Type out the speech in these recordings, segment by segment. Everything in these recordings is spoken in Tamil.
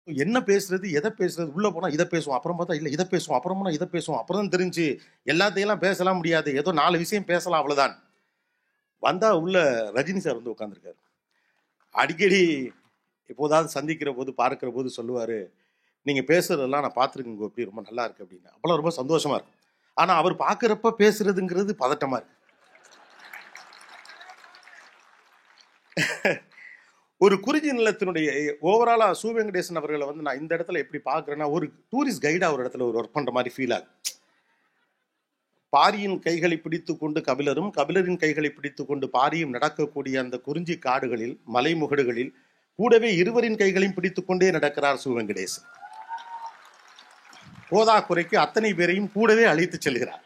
என்ன பேசுறது, எதை பேசுறது, உள்ள போனா இதை பேசுவோம், அப்புறம் பார்த்தா இல்லை இதை பேசுவோம், அப்புறம் போனா இதை பேசுவோம், அப்புறம் தான் தெரிஞ்சு எல்லாத்தையெல்லாம் பேசலாம் முடியாது, ஏதோ 4 விஷயம் பேசலாம் அவ்வளவுதான். வந்தா உள்ள ரஜினி சார் வந்து உட்காந்துருக்காரு. அடிக்கடி எப்போதாவது சந்திக்கிற போது பார்க்கிற போது சொல்லுவாரு, நீங்க பேசுறதெல்லாம் நான் பார்த்துருக்கேன் கோபி, ரொம்ப நல்லா இருக்கு அப்படின்னு. அப்பெல்லாம் ரொம்ப சந்தோஷமா இருக்கும். ஆனா அவர் பார்க்கறப்ப பேசுறதுங்கிறது பதட்டமா இருக்கு. ஒரு குறிஞ்சி நிலத்தினுடைய ஓவராலா சு வெங்கடேசன் அவர்களை வந்து நான் இந்த இடத்துல எப்படி பார்க்குறேன்னா, ஒரு டூரிஸ்ட் கைடா ஒரு இடத்துல ஒரு ஒர்க் பண்ற மாதிரி ஃபீல் ஆகும். பாரியின் கைகளை பிடித்து கொண்டு கபிலரும், கபிலரின் கைகளை பிடித்து கொண்டு பாரியும் நடக்கக்கூடிய அந்த குறிஞ்சி காடுகளில், மலைமுகடுகளில் கூடவே இருவரின் கைகளையும் பிடித்துக் கொண்டே நடக்கிறார் சு வெங்கடேசன். போதாக்குறைக்கு அத்தனை பேரையும் கூடவே அழைத்து செல்கிறார்.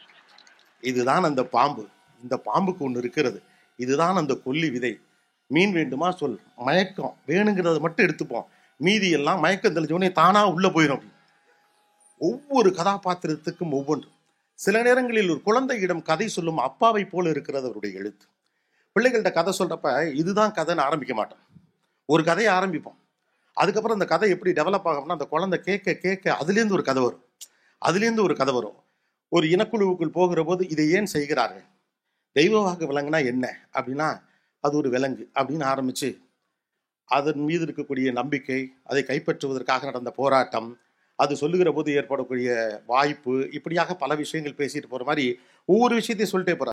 இதுதான் அந்த பாம்பு. இந்த பாம்புக்கு ஒன்று இருக்கிறது. இதுதான் அந்த கொல்லி விதை. மீன் வேண்டுமா சொல், மயக்கம் வேணுங்கிறத மட்டும் எடுத்துப்போம், மீதி எல்லாம் மயக்கம் தெளிஞ்சவனே தானா உள்ள போயிடும். ஒவ்வொரு கதாபாத்திரத்துக்கும் ஒவ்வொன்று. சில நேரங்களில் ஒரு குழந்தையிடம் கதை சொல்லும் அப்பாவை போல இருக்கிறது அவருடைய எழுத்து. பிள்ளைகள்கிட்ட கதை சொல்றப்ப இதுதான் கதைன்னு ஆரம்பிக்க மாட்டோம். ஒரு கதையை ஆரம்பிப்போம். அதுக்கப்புறம் அந்த கதை எப்படி டெவலப் ஆகும்னா, அந்த குழந்தை கேட்க கேட்க அதுலேருந்து ஒரு கதை வரும், அதுலேருந்து ஒரு கதை வரும். ஒரு இனக்குழுவுக்குள் போகிற போது இதை ஏன் செய்கிறார்கள், தெய்வவாக்கு விலங்குனா என்ன அப்படின்னா அது ஒரு விலங்கு அப்படின்னு ஆரம்பிச்சு, அதன் மீது இருக்கக்கூடிய நம்பிக்கை, அதை கைப்பற்றுவதற்காக நடந்த போராட்டம், அது சொல்லுகிற போது ஏற்படக்கூடிய வாய்ப்பு, இப்படியாக பல விஷயங்கள் பேசிட்டு போற மாதிரி ஒவ்வொரு விஷயத்தையும் சொல்லிட்டே போறார்.